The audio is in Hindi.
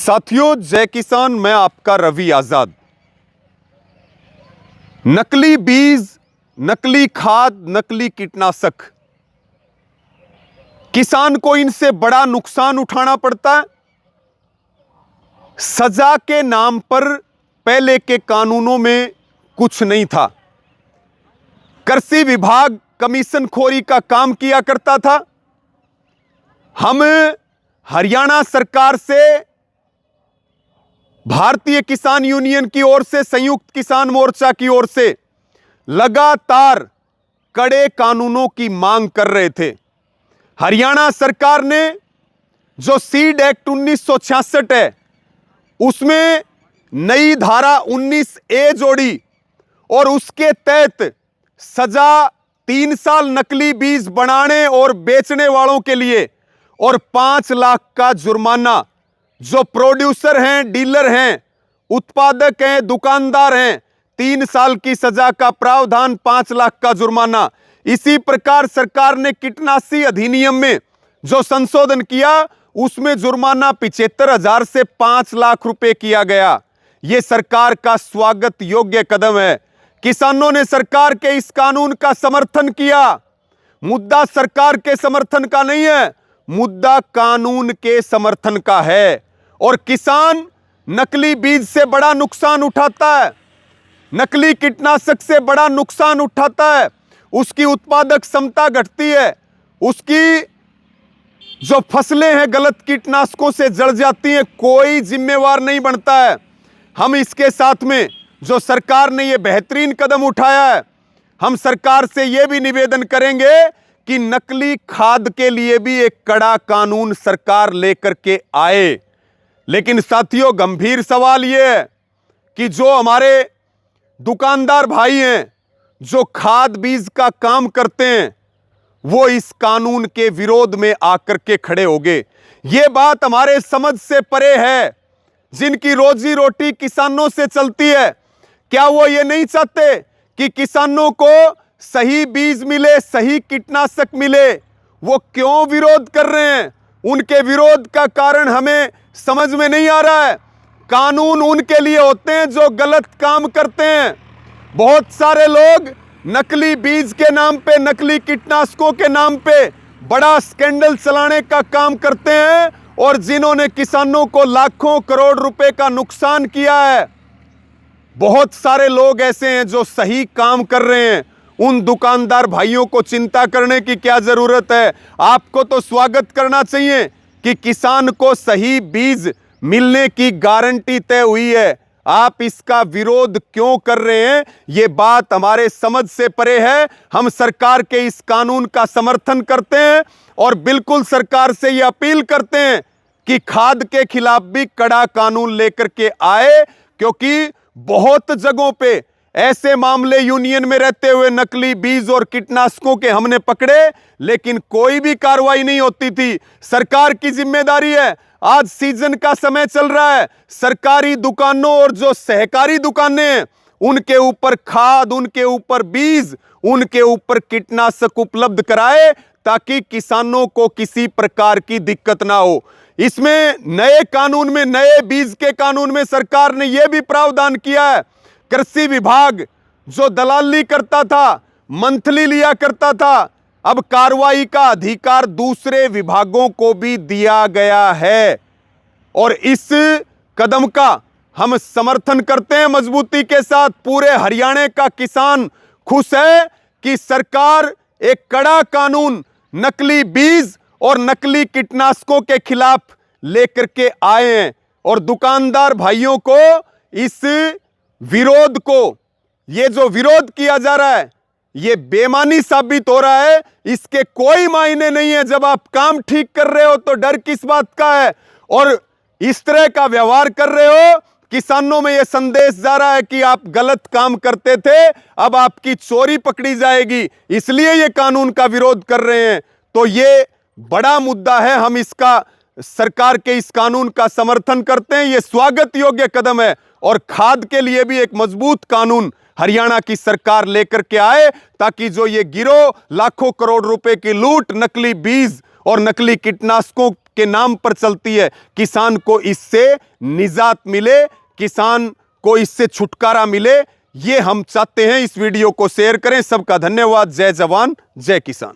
साथियों, जय किसान। मैं आपका रवि आजाद। नकली बीज, नकली खाद, नकली कीटनाशक, किसान को इनसे बड़ा नुकसान उठाना पड़ता है। सजा के नाम पर पहले के कानूनों में कुछ नहीं था। कृषि विभाग कमीशनखोरी का काम किया करता था। हम हरियाणा सरकार से, भारतीय किसान यूनियन की ओर से, संयुक्त किसान मोर्चा की ओर से लगातार कड़े कानूनों की मांग कर रहे थे। हरियाणा सरकार ने जो सीड एक्ट 1966 है, उसमें नई धारा 19A जोड़ी और उसके तहत सजा 3 साल नकली बीज बनाने और बेचने वालों के लिए और 5 लाख का जुर्माना। जो प्रोड्यूसर हैं, डीलर हैं, उत्पादक हैं, दुकानदार हैं, 3 साल की सजा का प्रावधान, 5 लाख का जुर्माना। इसी प्रकार सरकार ने कीटनाशी अधिनियम में जो संशोधन किया, उसमें जुर्माना 75,000 से 5 लाख रुपए किया गया। यह सरकार का स्वागत योग्य कदम है। किसानों ने सरकार के इस कानून का समर्थन किया। मुद्दा सरकार के समर्थन का नहीं है, मुद्दा कानून के समर्थन का है। और किसान नकली बीज से बड़ा नुकसान उठाता है, नकली कीटनाशक से बड़ा नुकसान उठाता है। उसकी उत्पादक क्षमता घटती है, उसकी जो फसलें हैं गलत कीटनाशकों से जड़ जाती हैं। कोई जिम्मेवार नहीं बनता है। हम इसके साथ में जो सरकार ने यह बेहतरीन कदम उठाया है, हम सरकार से यह भी निवेदन करेंगे कि नकली खाद के लिए भी एक कड़ा कानून सरकार लेकर के आए। लेकिन साथियों, गंभीर सवाल यह है कि जो हमारे दुकानदार भाई हैं, जो खाद बीज का काम करते हैं, वो इस कानून के विरोध में आकर के खड़े हो गए। ये बात हमारे समझ से परे है। जिनकी रोजी रोटी किसानों से चलती है, क्या वो ये नहीं चाहते कि किसानों को सही बीज मिले, सही कीटनाशक मिले? वो क्यों विरोध कर रहे हैं? उनके विरोध का कारण हमें समझ में नहीं आ रहा है। कानून उनके लिए होते हैं जो गलत काम करते हैं। बहुत सारे लोग नकली बीज के नाम पे, नकली कीटनाशकों के नाम पे बड़ा स्कैंडल चलाने का काम करते हैं, और जिन्होंने किसानों को लाखों करोड़ रुपए का नुकसान किया है। बहुत सारे लोग ऐसे हैं जो सही काम कर रहे हैं। उन दुकानदार भाइयों को चिंता करने की क्या जरूरत है? आपको तो स्वागत करना चाहिए कि किसान को सही बीज मिलने की गारंटी तय हुई है। आप इसका विरोध क्यों कर रहे हैं? यह बात हमारे समझ से परे है। हम सरकार के इस कानून का समर्थन करते हैं और बिल्कुल सरकार से यह अपील करते हैं कि खाद के खिलाफ भी कड़ा कानून लेकर के आए, क्योंकि बहुत जगहों पे ऐसे मामले यूनियन में रहते हुए नकली बीज और कीटनाशकों के हमने पकड़े, लेकिन कोई भी कार्रवाई नहीं होती थी। सरकार की जिम्मेदारी है। आज सीजन का समय चल रहा है, सरकारी दुकानों और जो सहकारी दुकानें हैं, उनके ऊपर खाद, उनके ऊपर बीज, उनके ऊपर कीटनाशक उपलब्ध कराए, ताकि किसानों को किसी प्रकार की दिक्कत ना हो। इसमें नए कानून में, नए बीज के कानून में सरकार ने यह भी प्रावधान किया है, कृषि विभाग जो दलाली करता था, मंथली लिया करता था, अब कार्रवाई का अधिकार दूसरे विभागों को भी दिया गया है। और इस कदम का हम समर्थन करते हैं मजबूती के साथ। पूरे हरियाणा का किसान खुश है कि सरकार एक कड़ा कानून नकली बीज और नकली कीटनाशकों के खिलाफ लेकर के आए हैं। और दुकानदार भाइयों को इस विरोध को, ये जो विरोध किया जा रहा है, ये बेईमानी साबित हो रहा है। इसके कोई मायने नहीं है। जब आप काम ठीक कर रहे हो तो डर किस बात का है? और इस तरह का व्यवहार कर रहे हो, किसानों में यह संदेश जा रहा है कि आप गलत काम करते थे, अब आपकी चोरी पकड़ी जाएगी, इसलिए ये कानून का विरोध कर रहे हैं। तो ये बड़ा मुद्दा है। हम इसका, सरकार के इस कानून का समर्थन करते हैं। यह स्वागत योग्य कदम है। और खाद के लिए भी एक मजबूत कानून हरियाणा की सरकार लेकर के आए, ताकि जो ये गिरोह लाखों करोड़ रुपए की लूट, नकली बीज और नकली कीटनाशकों के नाम पर चलती है। किसान को इससे निजात मिले, किसान को इससे छुटकारा मिले, ये हम चाहते हैं। इस वीडियो को शेयर करें। सबका धन्यवाद। जय जवान जय किसान।